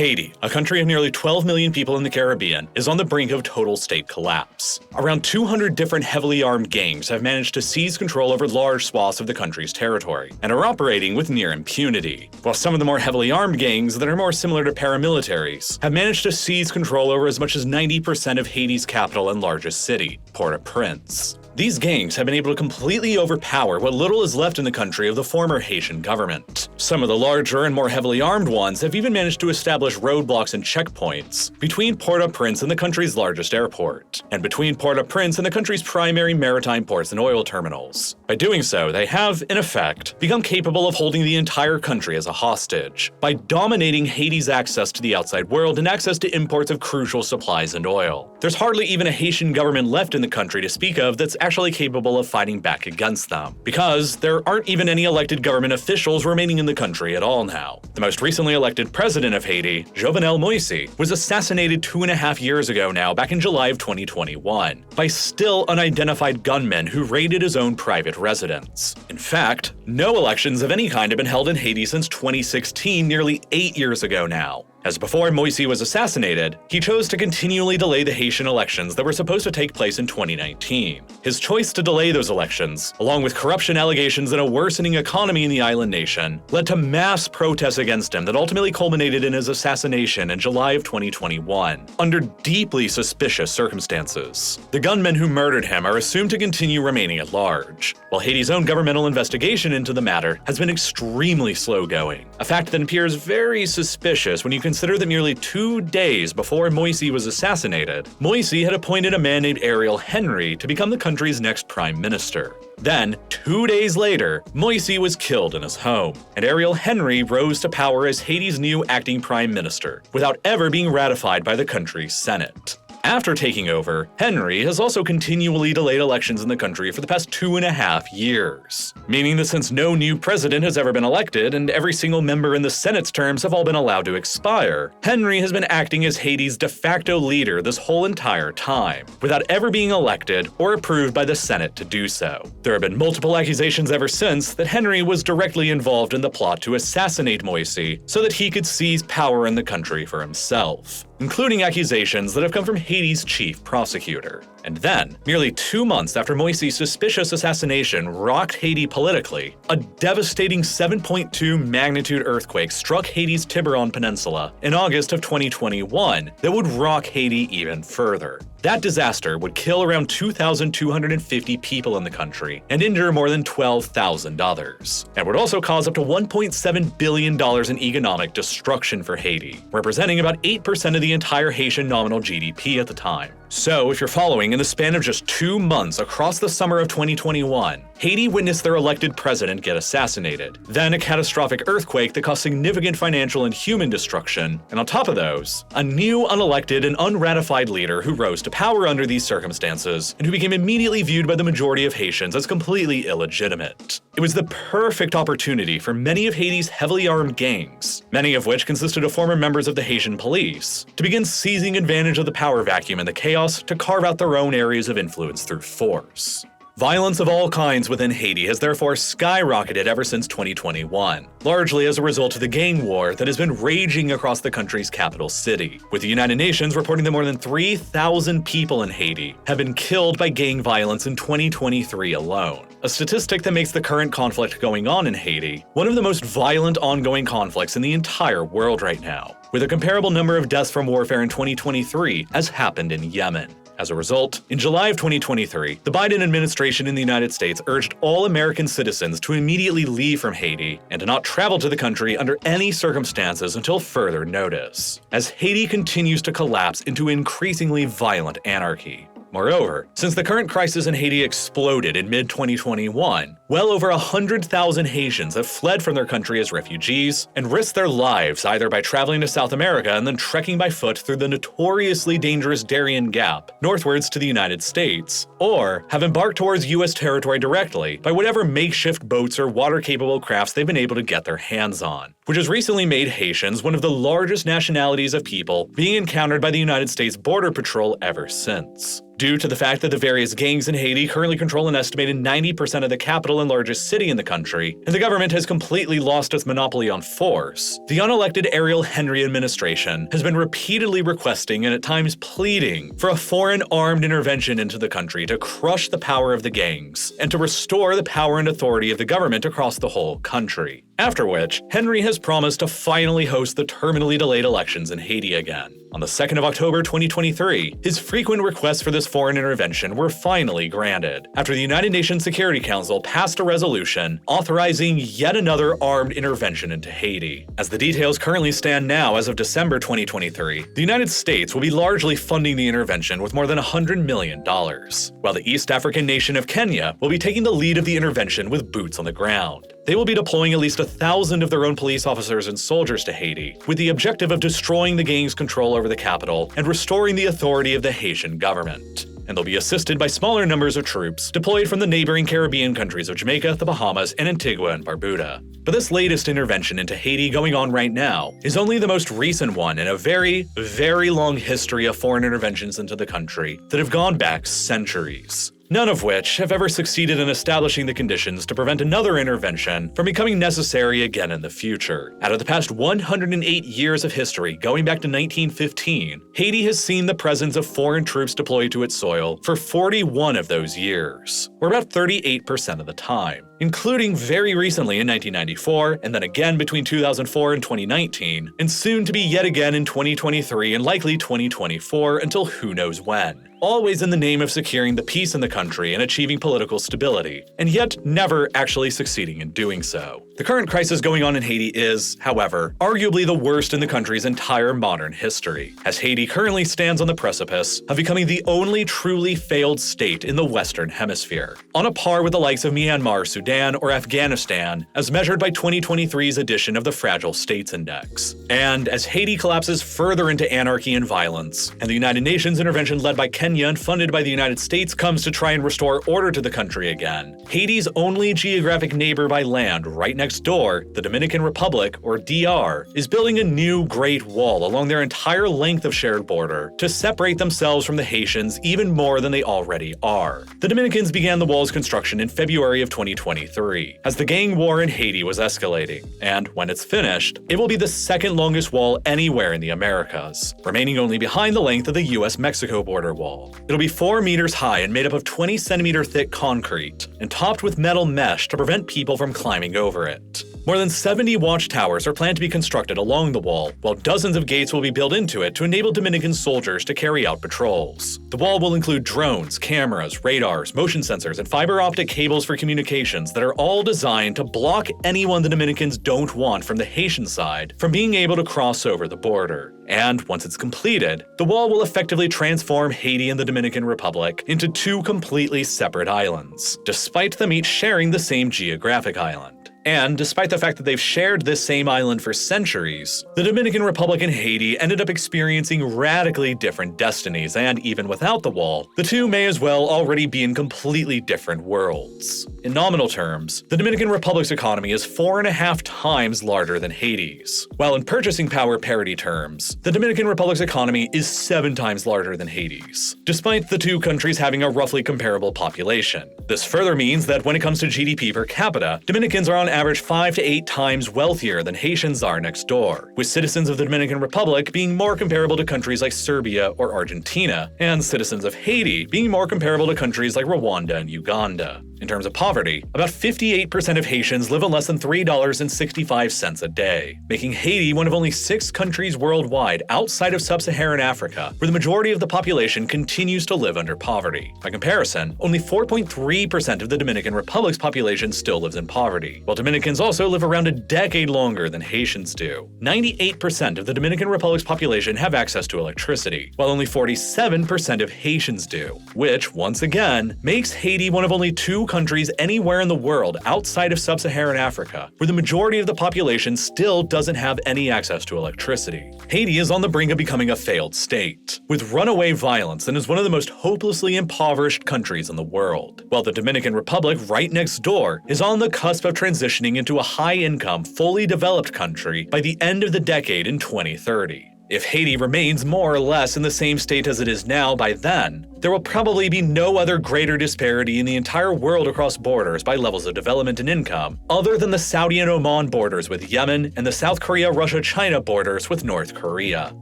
Haiti, a country of nearly 12 million people in the Caribbean, is on the brink of total state collapse. Around 200 different heavily armed gangs have managed to seize control over large swaths of the country's territory, and are operating with near impunity. While some of the more heavily armed gangs that are more similar to paramilitaries have managed to seize control over as much as 90% of Haiti's capital and largest city, Port-au-Prince. These gangs have been able to completely overpower what little is left in the country of the former Haitian government. Some of the larger and more heavily armed ones have even managed to establish roadblocks and checkpoints between Port-au-Prince and the country's largest airport, and between Port-au-Prince and the country's primary maritime ports and oil terminals. By doing so, they have, in effect, become capable of holding the entire country as a hostage, by dominating Haiti's access to the outside world and access to imports of crucial supplies and oil. There's hardly even a Haitian government left in the country to speak of that's actually capable of fighting back against them, because there aren't even any elected government officials remaining in the country at all now. The most recently elected president of Haiti, Jovenel Moïse, was assassinated 2.5 years ago now, back in July of 2021, by still unidentified gunmen who raided his own private residence. In fact, no elections of any kind have been held in Haiti since 2016, nearly 8 years ago now. As before Moïse was assassinated, he chose to continually delay the Haitian elections that were supposed to take place in 2019. His choice to delay those elections, along with corruption allegations and a worsening economy in the island nation, led to mass protests against him that ultimately culminated in his assassination in July of 2021, under deeply suspicious circumstances. The gunmen who murdered him are assumed to continue remaining at large, while Haiti's own governmental investigation into the matter has been extremely slow-going, a fact that appears very suspicious when you consider that merely 2 days before Moïse was assassinated, Moïse had appointed a man named Ariel Henry to become the country's next prime minister. Then, 2 days later, Moïse was killed in his home, and Ariel Henry rose to power as Haiti's new acting prime minister, without ever being ratified by the country's Senate. After taking over, Henry has also continually delayed elections in the country for the past 2.5 years, meaning that since no new president has ever been elected and every single member in the Senate's terms have all been allowed to expire, Henry has been acting as Haiti's de facto leader this whole entire time, without ever being elected or approved by the Senate to do so. There have been multiple accusations ever since that Henry was directly involved in the plot to assassinate Moïse so that he could seize power in the country for himself, including accusations that have come from Haiti's chief prosecutor. And then, merely 2 months after Moïse's suspicious assassination rocked Haiti politically, a devastating 7.2 magnitude earthquake struck Haiti's Tiburon Peninsula in August of 2021 that would rock Haiti even further. That disaster would kill around 2,250 people in the country and injure more than 12,000 others, and would also cause up to $1.7 billion in economic destruction for Haiti, representing about 8% of the entire Haitian nominal GDP at the time. So, if you're following, in the span of just 2 months across the summer of 2021, Haiti witnessed their elected president get assassinated, then a catastrophic earthquake that caused significant financial and human destruction, and on top of those, a new unelected and unratified leader who rose to power under these circumstances, and who became immediately viewed by the majority of Haitians as completely illegitimate. It was the perfect opportunity for many of Haiti's heavily armed gangs, many of which consisted of former members of the Haitian police, to begin seizing advantage of the power vacuum and the chaos to carve out their own areas of influence through force. Violence of all kinds within Haiti has therefore skyrocketed ever since 2021, largely as a result of the gang war that has been raging across the country's capital city, with the United Nations reporting that more than 3,000 people in Haiti have been killed by gang violence in 2023 alone, a statistic that makes the current conflict going on in Haiti one of the most violent ongoing conflicts in the entire world right now, with a comparable number of deaths from warfare in 2023 as happened in Yemen. As a result, in July of 2023, the Biden administration in the United States urged all American citizens to immediately leave from Haiti and to not travel to the country under any circumstances until further notice, as Haiti continues to collapse into increasingly violent anarchy. Moreover, since the current crisis in Haiti exploded in mid-2021, well over 100,000 Haitians have fled from their country as refugees and risked their lives either by traveling to South America and then trekking by foot through the notoriously dangerous Darien Gap northwards to the United States, or have embarked towards U.S. territory directly by whatever makeshift boats or water-capable crafts they've been able to get their hands on, which has recently made Haitians one of the largest nationalities of people being encountered by the United States Border Patrol ever since. due to the fact that the various gangs in Haiti currently control an estimated 90% of the capital and largest city in the country, and the government has completely lost its monopoly on force, the unelected Ariel Henry administration has been repeatedly requesting and at times pleading for a foreign armed intervention into the country to crush the power of the gangs and to restore the power and authority of the government across the whole country. After which, Henry has promised to finally host the terminally delayed elections in Haiti again. On the 2nd of October 2023, his frequent requests for this foreign intervention were finally granted, after the United Nations Security Council passed a resolution authorizing yet another armed intervention into Haiti. As the details currently stand now, as of December 2023, the United States will be largely funding the intervention with more than $100 million, while the East African nation of Kenya will be taking the lead of the intervention with boots on the ground. They will be deploying at least 1,000 of their own police officers and soldiers to Haiti, with the objective of destroying the gang's control over the capital and restoring the authority of the Haitian government. And they'll be assisted by smaller numbers of troops deployed from the neighboring Caribbean countries of Jamaica, the Bahamas, and Antigua and Barbuda. But this latest intervention into Haiti going on right now is only the most recent one in a very, very long history of foreign interventions into the country that have gone back centuries. None of which have ever succeeded in establishing the conditions to prevent another intervention from becoming necessary again in the future. Out of the past 108 years of history, going back to 1915, Haiti has seen the presence of foreign troops deployed to its soil for 41 of those years, or about 38% of the time, including very recently in 1994, and then again between 2004 and 2019, and soon to be yet again in 2023 and likely 2024 until who knows when. Always in the name of securing the peace in the country and achieving political stability, and yet never actually succeeding in doing so. The current crisis going on in Haiti is, however, arguably the worst in the country's entire modern history, as Haiti currently stands on the precipice of becoming the only truly failed state in the Western Hemisphere, on a par with the likes of Myanmar, Sudan, or Afghanistan, as measured by 2023's edition of the Fragile States Index. And as Haiti collapses further into anarchy and violence, and the United Nations intervention led by Kenya and funded by the United States comes to try and restore order to the country again, Haiti's only geographic neighbor by land right next door, the Dominican Republic, or DR, is building a new Great Wall along their entire length of shared border to separate themselves from the Haitians even more than they already are. The Dominicans began the wall's construction in February of 2023, as the gang war in Haiti was escalating, and when it's finished, it will be the second longest wall anywhere in the Americas, remaining only behind the length of the US-Mexico border wall. It'll be 4 meters high and made up of 20-centimeter thick concrete, and topped with metal mesh to prevent people from climbing over it. More than 70 watchtowers are planned to be constructed along the wall, while dozens of gates will be built into it to enable Dominican soldiers to carry out patrols. The wall will include drones, cameras, radars, motion sensors, and fiber optic cables for communications that are all designed to block anyone the Dominicans don't want from the Haitian side from being able to cross over the border. And once it's completed, the wall will effectively transform Haiti and the Dominican Republic into 2 completely separate islands, despite them each sharing the same geographic island. And despite the fact that they've shared this same island for centuries, the Dominican Republic and Haiti ended up experiencing radically different destinies, and even without the wall, the two may as well already be in completely different worlds. In nominal terms, the Dominican Republic's economy is 4.5 times larger than Haiti's, while in purchasing power parity terms, the Dominican Republic's economy is 7 times larger than Haiti's, despite the two countries having a roughly comparable population. This further means that when it comes to GDP per capita, Dominicans are on average 5 to 8 times wealthier than Haitians are next door, with citizens of the Dominican Republic being more comparable to countries like Serbia or Argentina, and citizens of Haiti being more comparable to countries like Rwanda and Uganda. In terms of poverty, about 58% of Haitians live on less than $3.65 a day, making Haiti one of only 6 countries worldwide outside of sub-Saharan Africa where the majority of the population continues to live under poverty. By comparison, only 4.3% of the Dominican Republic's population still lives in poverty, while Dominicans also live around a decade longer than Haitians do. 98% of the Dominican Republic's population have access to electricity, while only 47% of Haitians do, which, once again, makes Haiti one of only 2 countries anywhere in the world outside of sub-Saharan Africa where the majority of the population still doesn't have any access to electricity. Haiti is on the brink of becoming a failed state, with runaway violence, and is one of the most hopelessly impoverished countries in the world, while the Dominican Republic right next door is on the cusp of transitioning into a high-income, fully developed country by the end of the decade in 2030. If Haiti remains more or less in the same state as it is now by then, There will probably be no other greater disparity in the entire world across borders by levels of development and income, other than the Saudi and Oman borders with Yemen and the South Korea-Russia-China borders with North Korea.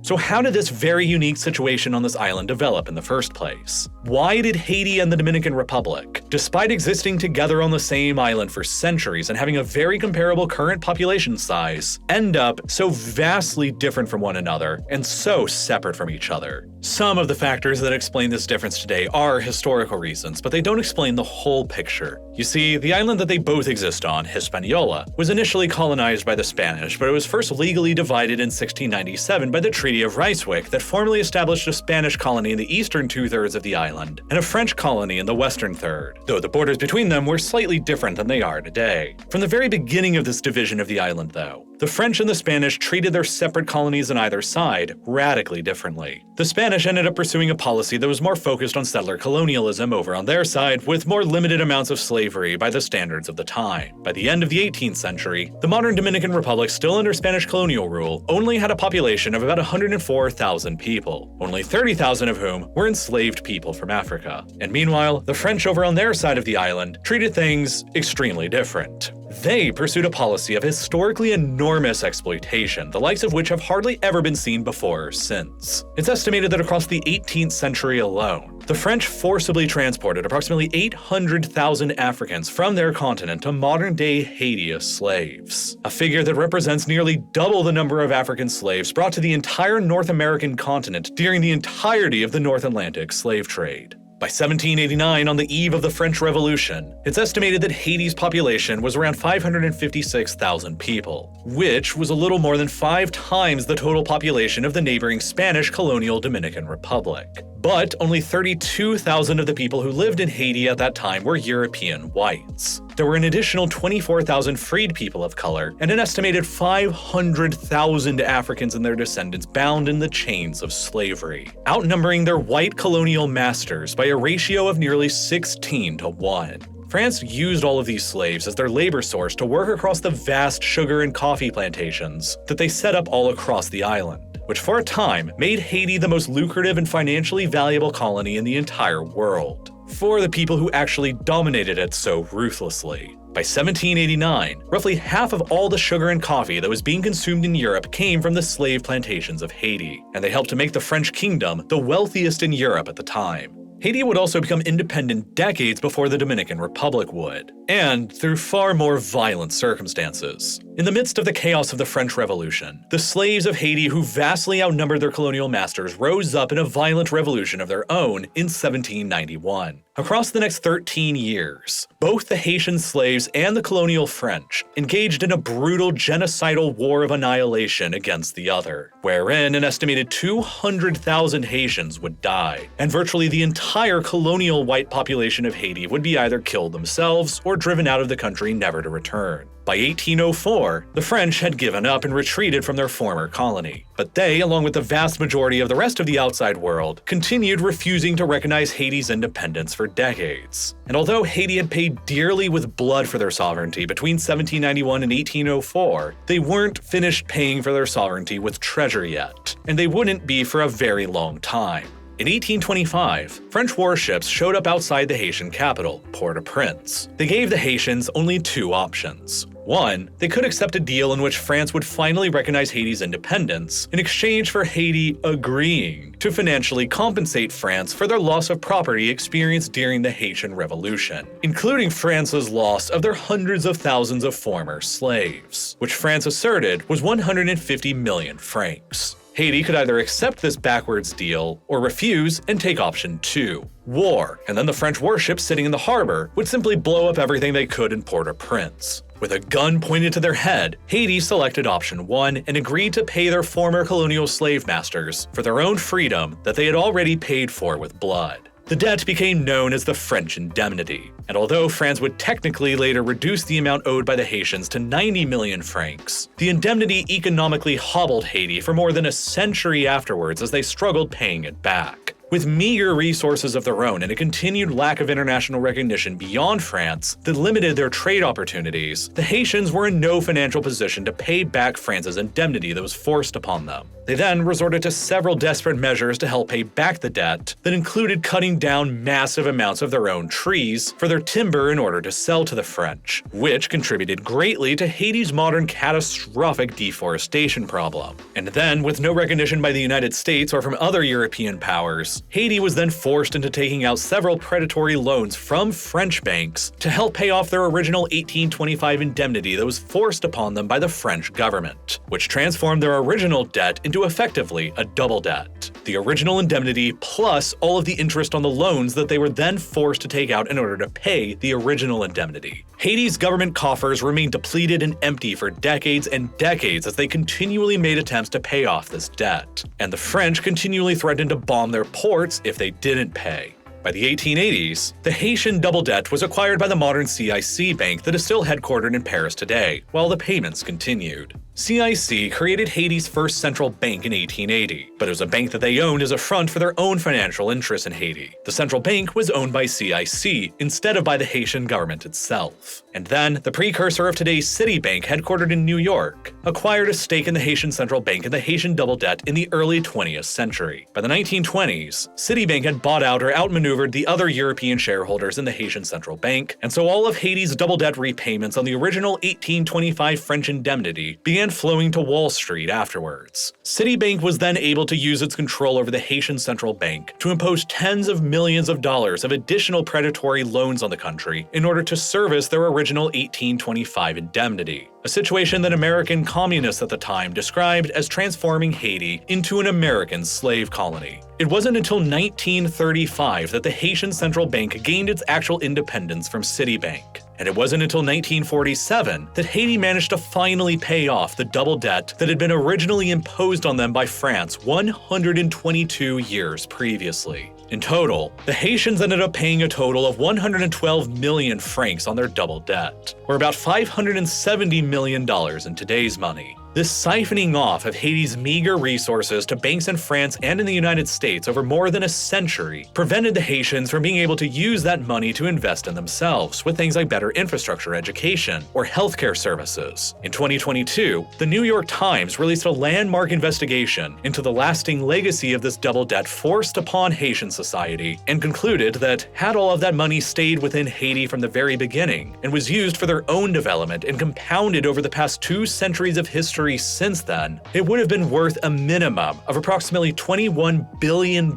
So how did this very unique situation on this island develop in the first place? Why did Haiti and the Dominican Republic, despite existing together on the same island for centuries and having a very comparable current population size, end up so vastly different from one another and so separate from each other? Some of the factors that explain this difference today are historical reasons, but they don't explain the whole picture. You see, the island that they both exist on, Hispaniola, was initially colonized by the Spanish, but it was first legally divided in 1697 by the Treaty of Ryswick that formally established a Spanish colony in the eastern two-thirds of the island and a French colony in the western third, though the borders between them were slightly different than they are today. From the very beginning of this division of the island, though, the French and the Spanish treated their separate colonies on either side radically differently. The Spanish ended up pursuing a policy that was more focused on settler colonialism over on their side, with more limited amounts of slavery by the standards of the time. By the end of the 18th century, the modern Dominican Republic, still under Spanish colonial rule, only had a population of about 104,000 people, only 30,000 of whom were enslaved people from Africa. And meanwhile, the French over on their side of the island treated things extremely different. They pursued a policy of historically enormous exploitation, the likes of which have hardly ever been seen before or since. It's estimated that across the 18th century alone, the French forcibly transported approximately 800,000 Africans from their continent to modern-day Haiti as slaves, a figure that represents nearly double the number of African slaves brought to the entire North American continent during the entirety of the North Atlantic slave trade. By 1789, on the eve of the French Revolution, it's estimated that Haiti's population was around 556,000 people, which was a little more than 5 times the total population of the neighboring Spanish colonial Dominican Republic. But only 32,000 of the people who lived in Haiti at that time were European whites. There were an additional 24,000 freed people of color and an estimated 500,000 Africans and their descendants bound in the chains of slavery, outnumbering their white colonial masters by a ratio of nearly 16-1. France used all of these slaves as their labor source to work across the vast sugar and coffee plantations that they set up all across the island, which for a time made Haiti the most lucrative and financially valuable colony in the entire world, for the people who actually dominated it so ruthlessly. By 1789, roughly half of all the sugar and coffee that was being consumed in Europe came from the slave plantations of Haiti, and they helped to make the French kingdom the wealthiest in Europe at the time. Haiti would also become independent decades before the Dominican Republic would, and through far more violent circumstances. In the midst of the chaos of the French Revolution, the slaves of Haiti, who vastly outnumbered their colonial masters, rose up in a violent revolution of their own in 1791. Across the next 13 years, both the Haitian slaves and the colonial French engaged in a brutal genocidal war of annihilation against the other, wherein an estimated 200,000 Haitians would die, and virtually the entire colonial white population of Haiti would be either killed themselves or driven out of the country never to return. By 1804, the French had given up and retreated from their former colony, but they, along with the vast majority of the rest of the outside world, continued refusing to recognize Haiti's independence for decades. And although Haiti had paid dearly with blood for their sovereignty between 1791 and 1804, they weren't finished paying for their sovereignty with treasure yet, and they wouldn't be for a very long time. In 1825, French warships showed up outside the Haitian capital, Port-au-Prince. They gave the Haitians only 2 options. One, they could accept a deal in which France would finally recognize Haiti's independence in exchange for Haiti agreeing to financially compensate France for their loss of property experienced during the Haitian Revolution, including France's loss of their hundreds of thousands of former slaves, which France asserted was 150 million francs. Haiti could either accept this backwards deal or refuse and take option 2, war, and then the French warships sitting in the harbor would simply blow up everything they could in Port-au-Prince. With a gun pointed to their head, Haiti selected option 1 and agreed to pay their former colonial slave masters for their own freedom that they had already paid for with blood. The debt became known as the French Indemnity, and although France would technically later reduce the amount owed by the Haitians to 90 million francs, the indemnity economically hobbled Haiti for more than a century afterwards as they struggled paying it back. With meager resources of their own and a continued lack of international recognition beyond France that limited their trade opportunities, the Haitians were in no financial position to pay back France's indemnity that was forced upon them. They then resorted to several desperate measures to help pay back the debt that included cutting down massive amounts of their own trees for their timber in order to sell to the French, which contributed greatly to Haiti's modern catastrophic deforestation problem. And then, with no recognition by the United States or from other European powers, Haiti was then forced into taking out several predatory loans from French banks to help pay off their original 1825 indemnity that was forced upon them by the French government, which transformed their original debt into effectively a double debt. The original indemnity plus all of the interest on the loans that they were then forced to take out in order to pay the original indemnity. Haiti's government coffers remained depleted and empty for decades and decades as they continually made attempts to pay off this debt, and the French continually threatened to bomb their ports if they didn't pay. By the 1880s, the Haitian double debt was acquired by the modern CIC Bank that is still headquartered in Paris today, while the payments continued. CIC created Haiti's first central bank in 1880, but it was a bank that they owned as a front for their own financial interests in Haiti. The central bank was owned by CIC instead of by the Haitian government itself. And then, the precursor of today's Citibank, headquartered in New York, acquired a stake in the Haitian central bank and the Haitian double debt in the early 20th century. By the 1920s, Citibank had bought out or outmaneuvered the other European shareholders in the Haitian central bank, and so all of Haiti's double debt repayments on the original 1825 French indemnity began flowing to Wall Street afterwards. Citibank was then able to use its control over the Haitian central bank to impose tens of millions of dollars of additional predatory loans on the country in order to service their original 1825 indemnity, a situation that American communists at the time described as transforming Haiti into an American slave colony. It wasn't until 1935 that the Haitian central bank gained its actual independence from Citibank. And it wasn't until 1947 that Haiti managed to finally pay off the double debt that had been originally imposed on them by France 122 years previously. In total, the Haitians ended up paying a total of 112 million francs on their double debt, or about $570 million in today's money. This siphoning off of Haiti's meager resources to banks in France and in the United States over more than a century prevented the Haitians from being able to use that money to invest in themselves with things like better infrastructure, education, or healthcare services. In 2022, the New York Times released a landmark investigation into the lasting legacy of this double debt forced upon Haitian society and concluded that had all of that money stayed within Haiti from the very beginning and was used for their own development and compounded over the past 2 centuries of history since then, it would have been worth a minimum of approximately $21 billion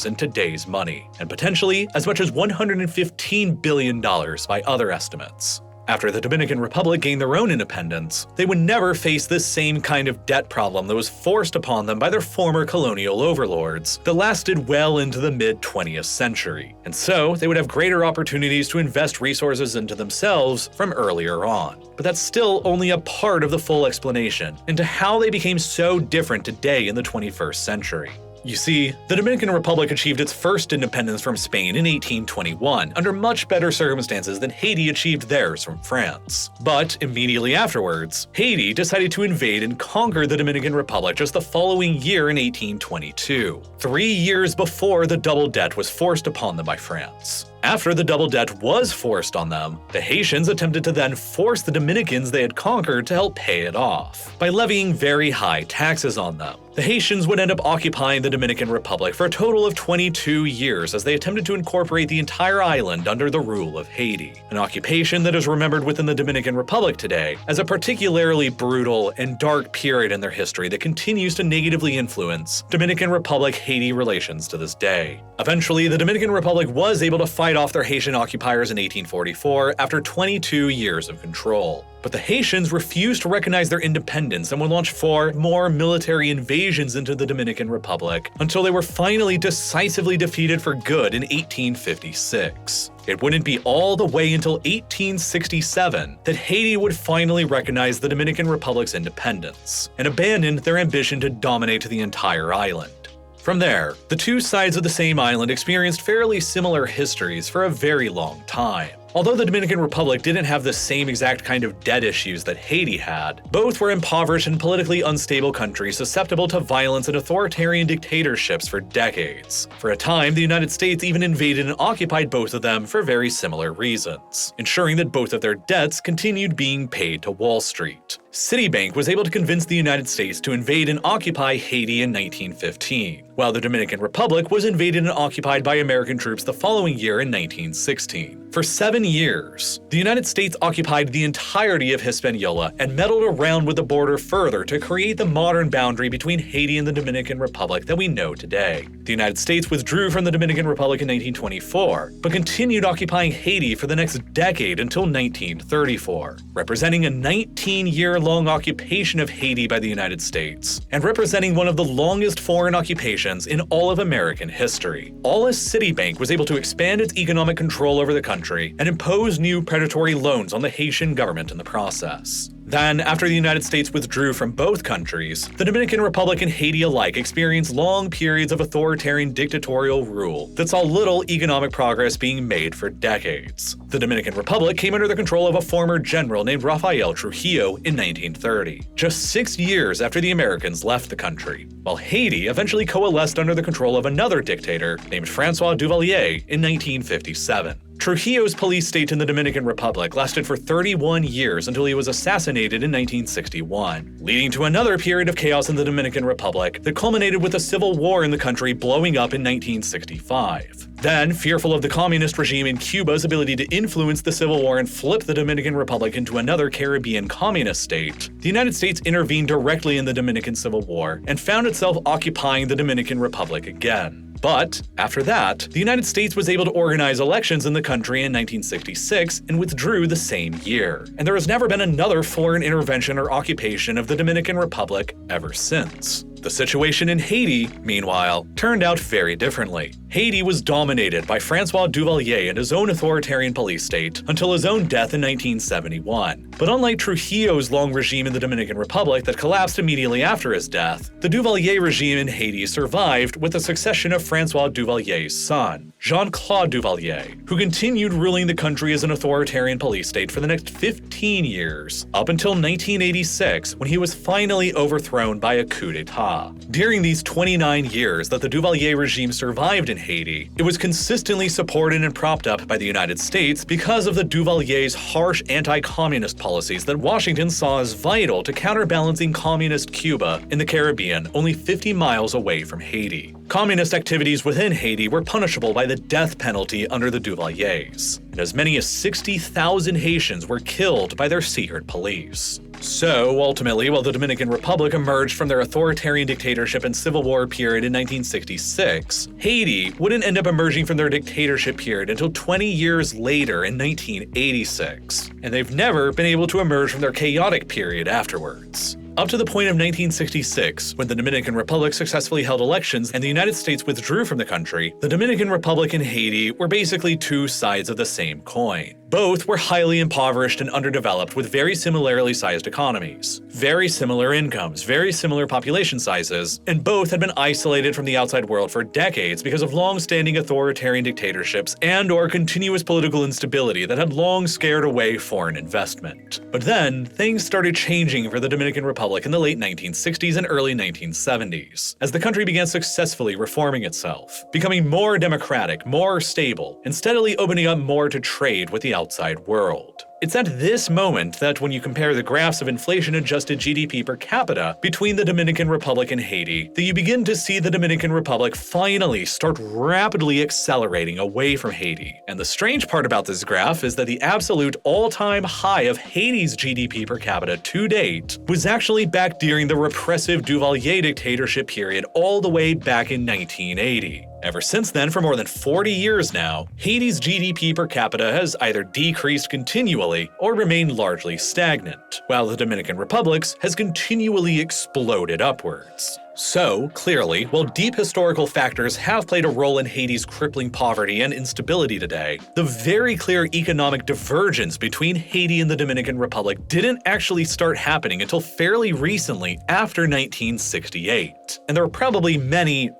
in today's money, and potentially as much as $115 billion by other estimates. After the Dominican Republic gained their own independence, they would never face this same kind of debt problem that was forced upon them by their former colonial overlords that lasted well into the mid-20th century, and so they would have greater opportunities to invest resources into themselves from earlier on. But that's still only a part of the full explanation into how they became so different today in the 21st century. You see, the Dominican Republic achieved its first independence from Spain in 1821 under much better circumstances than Haiti achieved theirs from France. But immediately afterwards, Haiti decided to invade and conquer the Dominican Republic just the following year in 1822, 3 years before the double debt was forced upon them by France. After the double debt was forced on them, the Haitians attempted to then force the Dominicans they had conquered to help pay it off by levying very high taxes on them. The Haitians would end up occupying the Dominican Republic for a total of 22 years as they attempted to incorporate the entire island under the rule of Haiti, an occupation that is remembered within the Dominican Republic today as a particularly brutal and dark period in their history that continues to negatively influence Dominican Republic-Haiti relations to this day. Eventually, the Dominican Republic was able to fight off their Haitian occupiers in 1844 after 22 years of control. But the Haitians refused to recognize their independence and would launch 4 more military invasions into the Dominican Republic until they were finally decisively defeated for good in 1856. It wouldn't be all the way until 1867 that Haiti would finally recognize the Dominican Republic's independence and abandon their ambition to dominate the entire island. From there, the two sides of the same island experienced fairly similar histories for a very long time. Although the Dominican Republic didn't have the same exact kind of debt issues that Haiti had, both were impoverished and politically unstable countries susceptible to violence and authoritarian dictatorships for decades. For a time, the United States even invaded and occupied both of them for very similar reasons, ensuring that both of their debts continued being paid to Wall Street. Citibank was able to convince the United States to invade and occupy Haiti in 1915, while the Dominican Republic was invaded and occupied by American troops the following year in 1916. For 7 years, the United States occupied the entirety of Hispaniola and meddled around with the border further to create the modern boundary between Haiti and the Dominican Republic that we know today. The United States withdrew from the Dominican Republic in 1924, but continued occupying Haiti for the next decade until 1934, representing a 19-year-long occupation of Haiti by the United States, and representing one of the longest foreign occupations in all of American history. All as Citibank was able to expand its economic control over the country and impose new predatory loans on the Haitian government in the process. Then, after the United States withdrew from both countries, the Dominican Republic and Haiti alike experienced long periods of authoritarian dictatorial rule that saw little economic progress being made for decades. The Dominican Republic came under the control of a former general named Rafael Trujillo in 1930, just 6 years after the Americans left the country, while Haiti eventually coalesced under the control of another dictator named Francois Duvalier in 1957. Trujillo's police state in the Dominican Republic lasted for 31 years until he was assassinated in 1961, leading to another period of chaos in the Dominican Republic that culminated with a civil war in the country blowing up in 1965. Then, fearful of the communist regime in Cuba's ability to influence the Civil War and flip the Dominican Republic into another Caribbean communist state, the United States intervened directly in the Dominican Civil War and found itself occupying the Dominican Republic again. But, after that, the United States was able to organize elections in the country in 1966 and withdrew the same year, and there has never been another foreign intervention or occupation of the Dominican Republic ever since. The situation in Haiti, meanwhile, turned out very differently. Haiti was dominated by Francois Duvalier and his own authoritarian police state until his own death in 1971. But unlike Trujillo's long regime in the Dominican Republic that collapsed immediately after his death, the Duvalier regime in Haiti survived with the succession of Francois Duvalier's son, Jean-Claude Duvalier, who continued ruling the country as an authoritarian police state for the next 15 years, up until 1986 when he was finally overthrown by a coup d'etat. During these 29 years that the Duvalier regime survived in Haiti, it was consistently supported and propped up by the United States because of the Duvalier's harsh anti-communist policies that Washington saw as vital to counterbalancing communist Cuba in the Caribbean only 50 miles away from Haiti. Communist activities within Haiti were punishable by the death penalty under the Duvaliers, and as many as 60,000 Haitians were killed by their secret police. So, ultimately, while the Dominican Republic emerged from their authoritarian dictatorship and civil war period in 1966, Haiti wouldn't end up emerging from their dictatorship period until 20 years later in 1986, and they've never been able to emerge from their chaotic period afterwards. Up to the point of 1966, when the Dominican Republic successfully held elections and the United States withdrew from the country, the Dominican Republic and Haiti were basically two sides of the same coin. Both were highly impoverished and underdeveloped with very similarly sized economies, very similar incomes, very similar population sizes, and both had been isolated from the outside world for decades because of long-standing authoritarian dictatorships and/or continuous political instability that had long scared away foreign investment. But then, things started changing for the Dominican Republic in the late 1960s and early 1970s, as the country began successfully reforming itself, becoming more democratic, more stable, and steadily opening up more to trade with the outside world. It's at this moment that when you compare the graphs of inflation-adjusted GDP per capita between the Dominican Republic and Haiti, that you begin to see the Dominican Republic finally start rapidly accelerating away from Haiti. And the strange part about this graph is that the absolute all-time high of Haiti's GDP per capita to date was actually back during the repressive Duvalier dictatorship period all the way back in 1980. Ever since then, for more than 40 years now, Haiti's GDP per capita has either decreased continually or remained largely stagnant, while the Dominican Republic's has continually exploded upwards. So, clearly, while deep historical factors have played a role in Haiti's crippling poverty and instability today, the very clear economic divergence between Haiti and the Dominican Republic didn't actually start happening until fairly recently after 1968. And there are probably many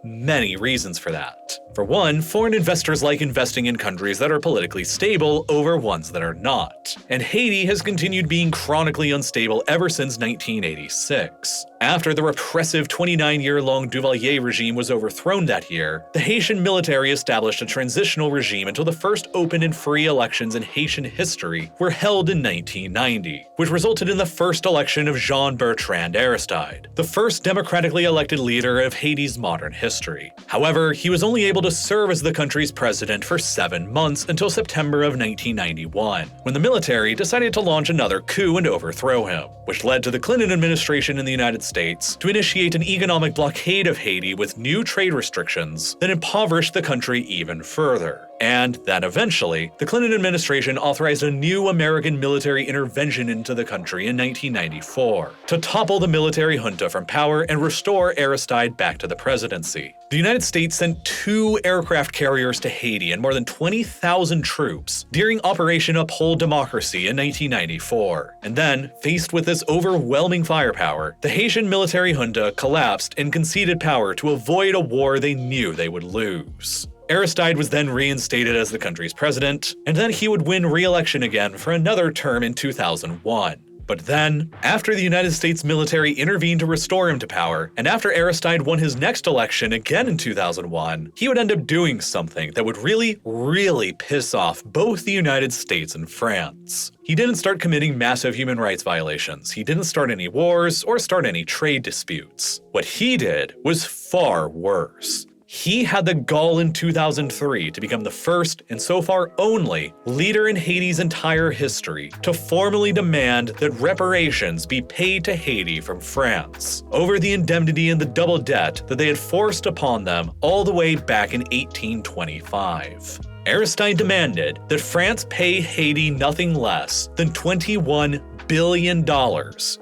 reasons for that. For one, foreign investors like investing in countries that are politically stable over ones that are not. And Haiti has continued being chronically unstable ever since 1986. After the repressive 29-year-long Duvalier regime was overthrown that year, the Haitian military established a transitional regime until the first open and free elections in Haitian history were held in 1990, which resulted in the first election of Jean-Bertrand Aristide, the first democratically elected leader of Haiti's modern history. However, he was only able to serve as the country's president for 7 months until September of 1991, when the military decided to launch another coup and overthrow him, which led to the Clinton administration in the United States to initiate an economic blockade of Haiti with new trade restrictions that impoverished the country even further. And then eventually, the Clinton administration authorized a new American military intervention into the country in 1994 to topple the military junta from power and restore Aristide back to the presidency. The United States sent 2 aircraft carriers to Haiti and more than 20,000 troops during Operation Uphold Democracy in 1994. And then, faced with this overwhelming firepower, the Haitian military junta collapsed and conceded power to avoid a war they knew they would lose. Aristide was then reinstated as the country's president, and then he would win re-election again for another term in 2001. But then, after the United States military intervened to restore him to power, and after Aristide won his next election again in 2001, he would end up doing something that would really piss off both the United States and France. He didn't start committing massive human rights violations, he didn't start any wars, or start any trade disputes. What he did was far worse. He had the gall in 2003 to become the first, and so far only, leader in Haiti's entire history to formally demand that reparations be paid to Haiti from France over the indemnity and the double debt that they had forced upon them all the way back in 1825. Aristide demanded that France pay Haiti nothing less than $21 billion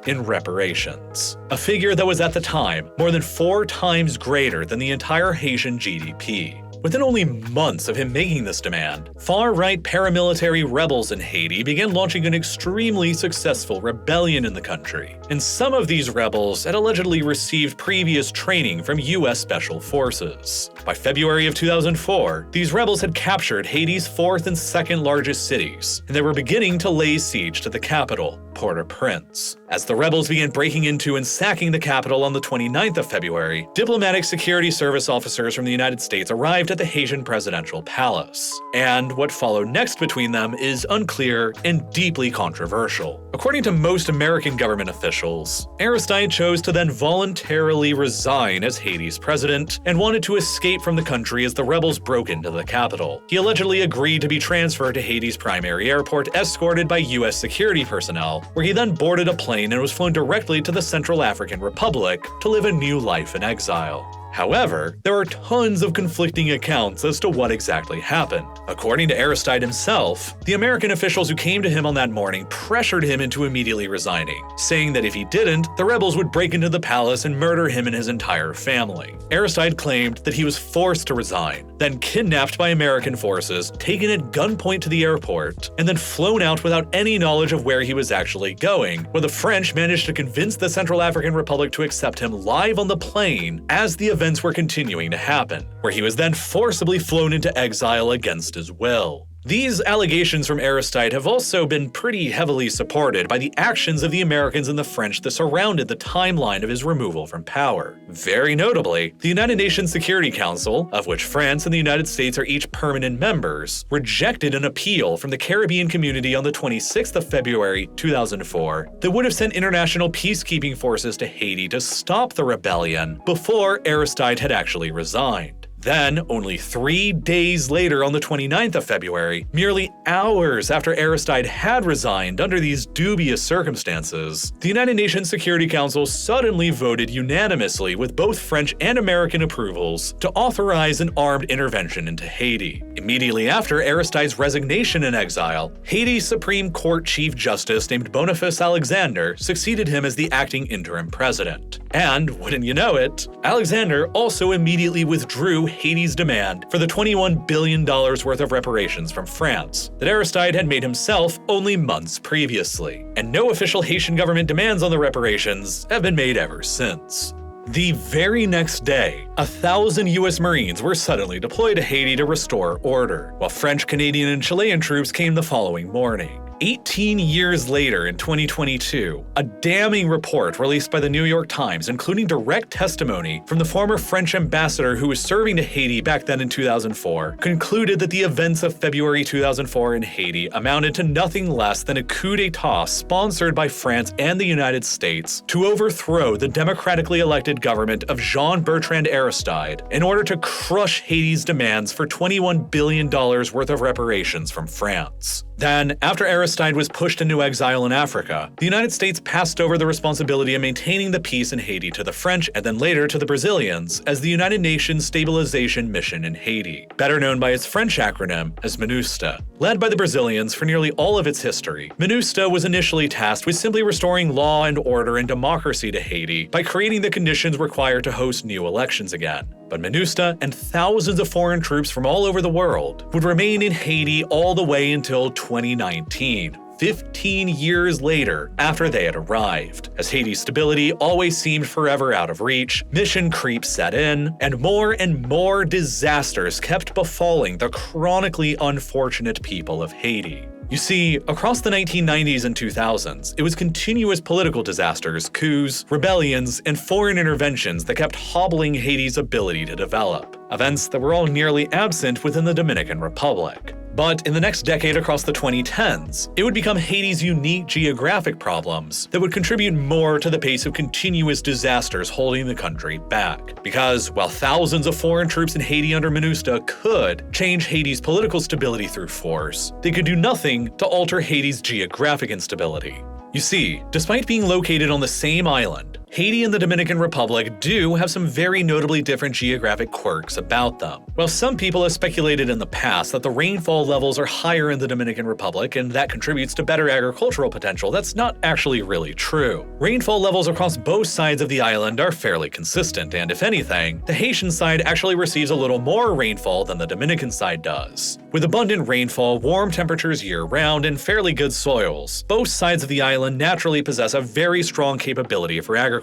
in reparations, a figure that was at the time more than 4 times greater than the entire Haitian GDP. Within only months of him making this demand, far-right paramilitary rebels in Haiti began launching an extremely successful rebellion in the country, and some of these rebels had allegedly received previous training from US Special Forces. By February of 2004, these rebels had captured Haiti's 4th and 2nd largest cities, and they were beginning to lay siege to the capital, Port-au-Prince. As the rebels began breaking into and sacking the capital on the 29th of February, diplomatic security service officers from the United States arrived at the Haitian presidential palace. And what followed next between them is unclear and deeply controversial. According to most American government officials, Aristide chose to then voluntarily resign as Haiti's president and wanted to escape from the country as the rebels broke into the capital. He allegedly agreed to be transferred to Haiti's primary airport, escorted by US security personnel, where he then boarded a plane and was flown directly to the Central African Republic to live a new life in exile. However, there are tons of conflicting accounts as to what exactly happened. According to Aristide himself, the American officials who came to him on that morning pressured him into immediately resigning, saying that if he didn't, the rebels would break into the palace and murder him and his entire family. Aristide claimed that he was forced to resign, then kidnapped by American forces, taken at gunpoint to the airport, and then flown out without any knowledge of where he was actually going, where the French managed to convince the Central African Republic to accept him live on the plane as the events were continuing to happen, where he was then forcibly flown into exile against his will. These allegations from Aristide have also been pretty heavily supported by the actions of the Americans and the French that surrounded the timeline of his removal from power. Very notably, the United Nations Security Council, of which France and the United States are each permanent members, rejected an appeal from the Caribbean community on the 26th of February 2004 that would have sent international peacekeeping forces to Haiti to stop the rebellion before Aristide had actually resigned. Then, only 3 days later on the 29th of February, merely hours after Aristide had resigned under these dubious circumstances, the United Nations Security Council suddenly voted unanimously with both French and American approvals to authorize an armed intervention into Haiti. Immediately after Aristide's resignation and exile, Haiti's Supreme Court Chief Justice named Boniface Alexander succeeded him as the acting interim president. And, wouldn't you know it, Alexander also immediately withdrew Haiti's demand for the $21 billion worth of reparations from France that Aristide had made himself only months previously. And no official Haitian government demands on the reparations have been made ever since. The very next day, 1,000 US Marines were suddenly deployed to Haiti to restore order, while French, Canadian, and Chilean troops came the following morning. 18 years later, in 2022, a damning report released by the New York Times, including direct testimony from the former French ambassador who was serving to Haiti back then in 2004, concluded that the events of February 2004 in Haiti amounted to nothing less than a coup d'etat sponsored by France and the United States to overthrow the democratically elected government of Jean-Bertrand Aristide in order to crush Haiti's demands for $21 billion worth of reparations from France. Then, after Aristide was pushed into exile in Africa, the United States passed over the responsibility of maintaining the peace in Haiti to the French and then later to the Brazilians as the United Nations Stabilization Mission in Haiti, better known by its French acronym as MINUSTAH. Led by the Brazilians for nearly all of its history, MINUSTAH was initially tasked with simply restoring law and order and democracy to Haiti by creating the conditions required to host new elections again. But MINUSTAH and thousands of foreign troops from all over the world would remain in Haiti all the way until 2019. 15 years later after they had arrived. As Haiti's stability always seemed forever out of reach, mission creep set in, and more disasters kept befalling the chronically unfortunate people of Haiti. You see, across the 1990s and 2000s, it was continuous political disasters, coups, rebellions, and foreign interventions that kept hobbling Haiti's ability to develop. Events that were all nearly absent within the Dominican Republic. But in the next decade across the 2010s, it would become Haiti's unique geographic problems that would contribute more to the pace of continuous disasters holding the country back. Because while thousands of foreign troops in Haiti under MINUSTAH could change Haiti's political stability through force, they could do nothing to alter Haiti's geographic instability. You see, despite being located on the same island, Haiti and the Dominican Republic do have some very notably different geographic quirks about them. While some people have speculated in the past that the rainfall levels are higher in the Dominican Republic and that contributes to better agricultural potential, that's not actually really true. Rainfall levels across both sides of the island are fairly consistent, and if anything, the Haitian side actually receives a little more rainfall than the Dominican side does. With abundant rainfall, warm temperatures year-round, and fairly good soils, both sides of the island naturally possess a very strong capability for agriculture.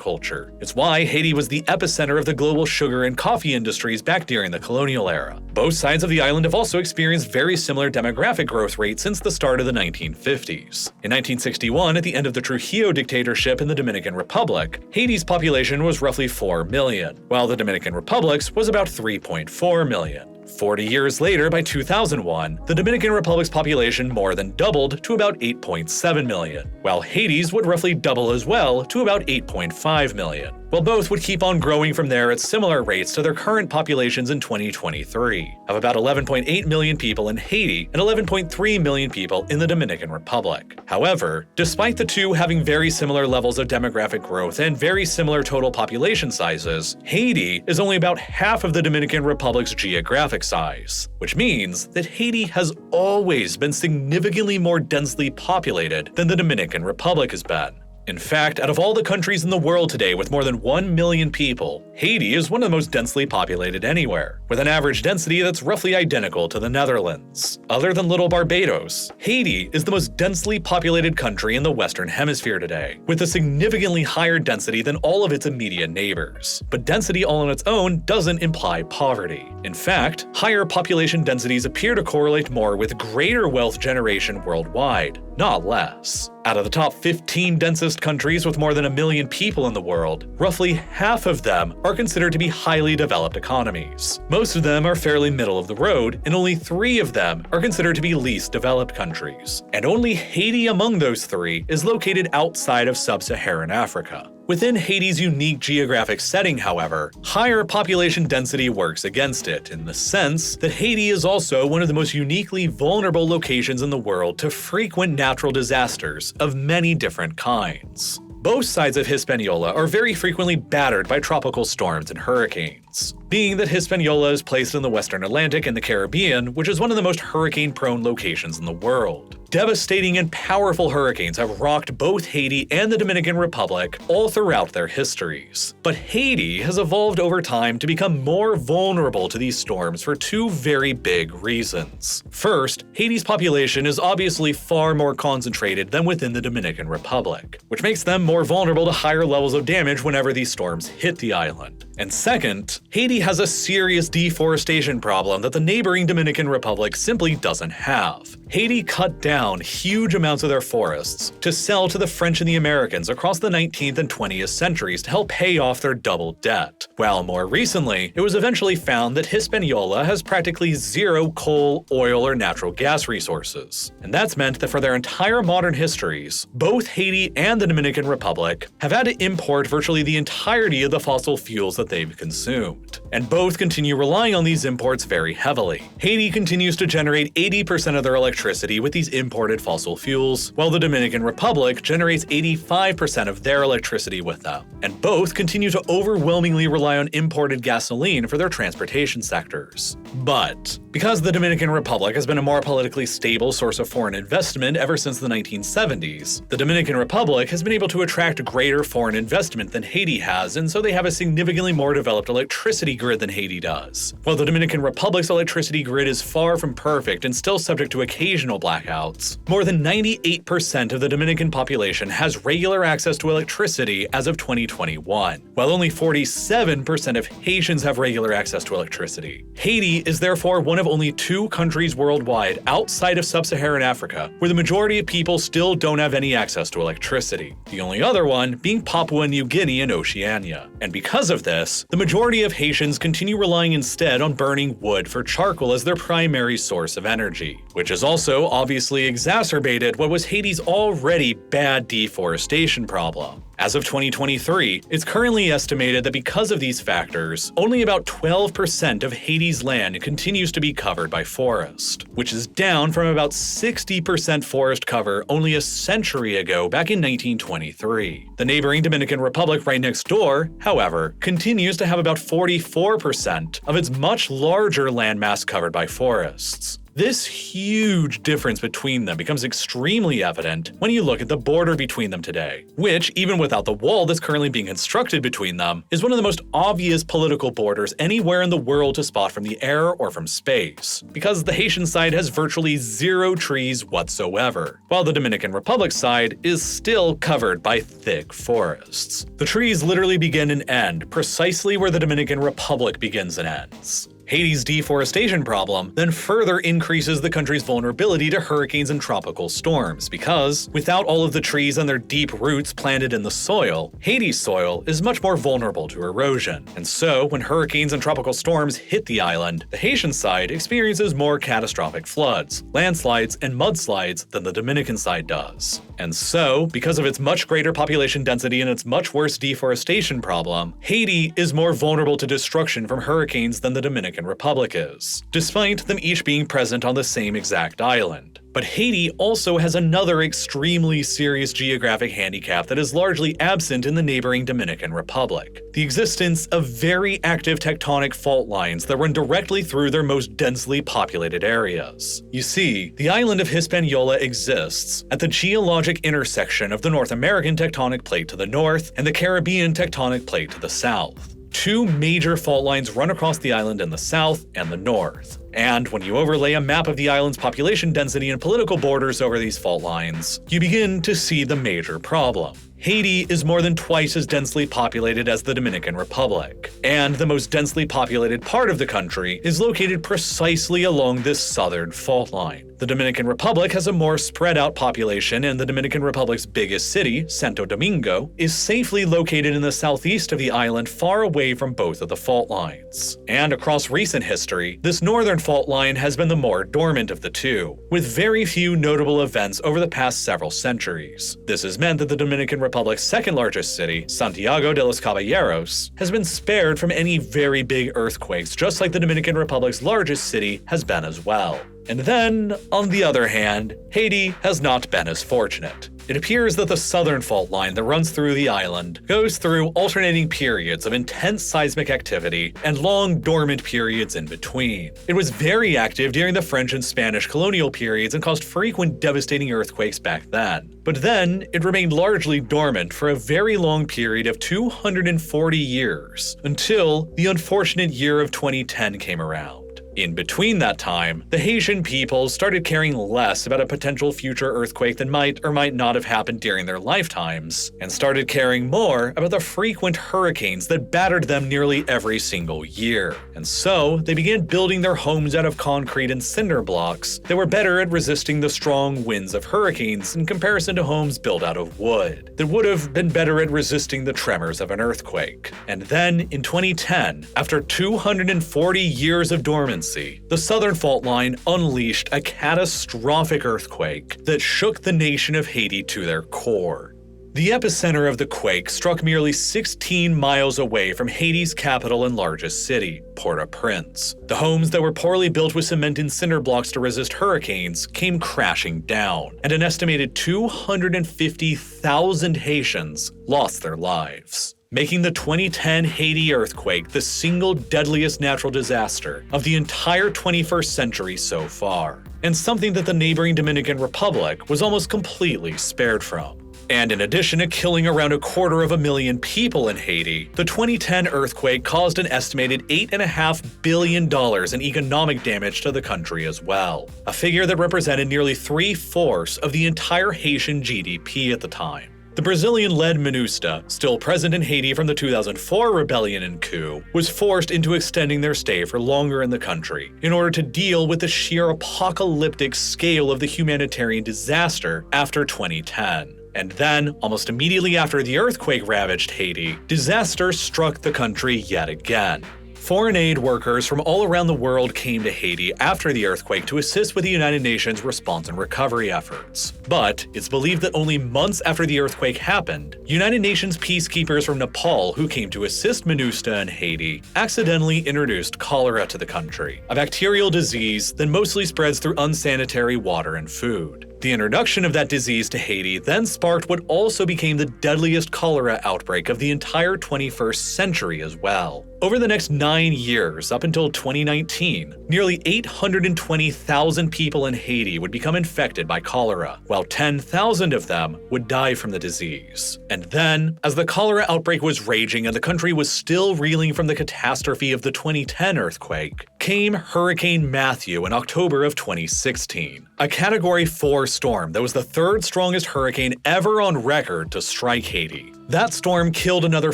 It's why Haiti was the epicenter of the global sugar and coffee industries back during the colonial era. Both sides of the island have also experienced very similar demographic growth rates since the start of the 1950s. In 1961, at the end of the Trujillo dictatorship in the Dominican Republic, Haiti's population was roughly 4 million, while the Dominican Republic's was about 3.4 million. 40 years later, by 2001, the Dominican Republic's population more than doubled to about 8.7 million, while Haiti's would roughly double as well to about 8.5 million. While both would keep on growing from there at similar rates to their current populations in 2023, of about 11.8 million people in Haiti and 11.3 million people in the Dominican Republic. However, despite the two having very similar levels of demographic growth and very similar total population sizes, Haiti is only about half of the Dominican Republic's geographic size, which means that Haiti has always been significantly more densely populated than the Dominican Republic has been. In fact, out of all the countries in the world today with more than 1 million people, Haiti is one of the most densely populated anywhere, with an average density that's roughly identical to the Netherlands. Other than little Barbados, Haiti is the most densely populated country in the Western Hemisphere today, with a significantly higher density than all of its immediate neighbors. But density all on its own doesn't imply poverty. In fact, higher population densities appear to correlate more with greater wealth generation worldwide, not less. Out of the top 15 densest countries with more than 1 million people in the world, roughly half of them are considered to be highly developed economies. Most of them are fairly middle of the road, and only 3 of them are considered to be least developed countries. And only Haiti among those 3 is located outside of sub-Saharan Africa. Within Haiti's unique geographic setting, however, higher population density works against it, in the sense that Haiti is also one of the most uniquely vulnerable locations in the world to frequent natural disasters of many different kinds. Both sides of Hispaniola are very frequently battered by tropical storms and hurricanes. Being that Hispaniola is placed in the Western Atlantic and the Caribbean, which is one of the most hurricane-prone locations in the world. Devastating and powerful hurricanes have rocked both Haiti and the Dominican Republic all throughout their histories. But Haiti has evolved over time to become more vulnerable to these storms for two very big reasons. First, Haiti's population is obviously far more concentrated than within the Dominican Republic, which makes them more vulnerable to higher levels of damage whenever these storms hit the island. And second, Haiti has a serious deforestation problem that the neighboring Dominican Republic simply doesn't have. Haiti cut down huge amounts of their forests to sell to the French and the Americans across the 19th and 20th centuries to help pay off their double debt. While more recently, it was eventually found that Hispaniola has practically zero coal, oil, or natural gas resources. And that's meant that for their entire modern histories, both Haiti and the Dominican Republic have had to import virtually the entirety of the fossil fuels that they've consumed. And both continue relying on these imports very heavily. Haiti continues to generate 80% of their electricity with these imported fossil fuels, while the Dominican Republic generates 85% of their electricity with them. And both continue to overwhelmingly rely on imported gasoline for their transportation sectors. But because the Dominican Republic has been a more politically stable source of foreign investment ever since the 1970s, the Dominican Republic has been able to attract greater foreign investment than Haiti has, and so they have a significantly more developed electricity grid than Haiti does. While the Dominican Republic's electricity grid is far from perfect and still subject to occasional blackouts, more than 98% of the Dominican population has regular access to electricity as of 2021, while only 47% of Haitians have regular access to electricity. Haiti is therefore one of only 2 countries worldwide outside of sub-Saharan Africa where the majority of people still don't have any access to electricity, the only other one being Papua New Guinea and Oceania. And because of this, the majority of Haitians continue relying instead on burning wood for charcoal as their primary source of energy, which has also obviously exacerbated what was Haiti's already bad deforestation problem. As of 2023, it's currently estimated that because of these factors, only about 12% of Haiti's land continues to be covered by forest, which is down from about 60% forest cover only a century ago back in 1923. The neighboring Dominican Republic right next door, however, continues to have about 44% of its much larger landmass covered by forests. This huge difference between them becomes extremely evident when you look at the border between them today, which, even without the wall that's currently being constructed between them, is one of the most obvious political borders anywhere in the world to spot from the air or from space, because the Haitian side has virtually zero trees whatsoever, while the Dominican Republic side is still covered by thick forests. The trees literally begin and end precisely where the Dominican Republic begins and ends. Haiti's deforestation problem then further increases the country's vulnerability to hurricanes and tropical storms because, without all of the trees and their deep roots planted in the soil, Haiti's soil is much more vulnerable to erosion. And so, when hurricanes and tropical storms hit the island, the Haitian side experiences more catastrophic floods, landslides, and mudslides than the Dominican side does. And so, because of its much greater population density and its much worse deforestation problem, Haiti is more vulnerable to destruction from hurricanes than the Dominican Republic is, despite them each being present on the same exact island. But Haiti also has another extremely serious geographic handicap that is largely absent in the neighboring Dominican Republic: the existence of very active tectonic fault lines that run directly through their most densely populated areas. You see, the island of Hispaniola exists at the geologic intersection of the North American tectonic plate to the north and the Caribbean tectonic plate to the south. 2 major fault lines run across the island in the south and the north. And when you overlay a map of the island's population density and political borders over these fault lines, you begin to see the major problem. Haiti is more than twice as densely populated as the Dominican Republic, and the most densely populated part of the country is located precisely along this southern fault line. The Dominican Republic has a more spread out population, and the Dominican Republic's biggest city, Santo Domingo, is safely located in the southeast of the island, far away from both of the fault lines. And across recent history, this northern fault line has been the more dormant of the two, with very few notable events over the past several centuries. This has meant that the Dominican Republic's second largest city, Santiago de los Caballeros, has been spared from any very big earthquakes, just like the Dominican Republic's largest city has been as well. And then, on the other hand, Haiti has not been as fortunate. It appears that the southern fault line that runs through the island goes through alternating periods of intense seismic activity and long dormant periods in between. It was very active during the French and Spanish colonial periods and caused frequent devastating earthquakes back then. But then, it remained largely dormant for a very long period of 240 years, until the unfortunate year of 2010 came around. In between that time, the Haitian people started caring less about a potential future earthquake that might or might not have happened during their lifetimes, and started caring more about the frequent hurricanes that battered them nearly every single year. And so, they began building their homes out of concrete and cinder blocks that were better at resisting the strong winds of hurricanes in comparison to homes built out of wood, that would have been better at resisting the tremors of an earthquake. And then, in 2010, after 240 years of dormancy, the southern fault line unleashed a catastrophic earthquake that shook the nation of Haiti to their core. The epicenter of the quake struck merely 16 miles away from Haiti's capital and largest city, Port-au-Prince. The homes that were poorly built with cement and cinder blocks to resist hurricanes came crashing down, and an estimated 250,000 Haitians lost their lives, making the 2010 Haiti earthquake the single deadliest natural disaster of the entire 21st century so far, and something that the neighboring Dominican Republic was almost completely spared from. And in addition to killing around 250,000 people in Haiti, the 2010 earthquake caused an estimated $8.5 billion in economic damage to the country as well, a figure that represented nearly 3/4 of the entire Haitian GDP at the time. The Brazilian-led MINUSTA, still present in Haiti from the 2004 rebellion and coup, was forced into extending their stay for longer in the country in order to deal with the sheer apocalyptic scale of the humanitarian disaster after 2010. And then, almost immediately after the earthquake ravaged Haiti, disaster struck the country yet again. Foreign aid workers from all around the world came to Haiti after the earthquake to assist with the United Nations response and recovery efforts. But it's believed that only months after the earthquake happened, United Nations peacekeepers from Nepal who came to assist MINUSTA in Haiti accidentally introduced cholera to the country, a bacterial disease that mostly spreads through unsanitary water and food. The introduction of that disease to Haiti then sparked what also became the deadliest cholera outbreak of the entire 21st century as well. Over the next 9 years, up until 2019, nearly 820,000 people in Haiti would become infected by cholera, while 10,000 of them would die from the disease. And then, as the cholera outbreak was raging and the country was still reeling from the catastrophe of the 2010 earthquake, came Hurricane Matthew in October of 2016, a Category 4 storm that was the third strongest hurricane ever on record to strike Haiti. That storm killed another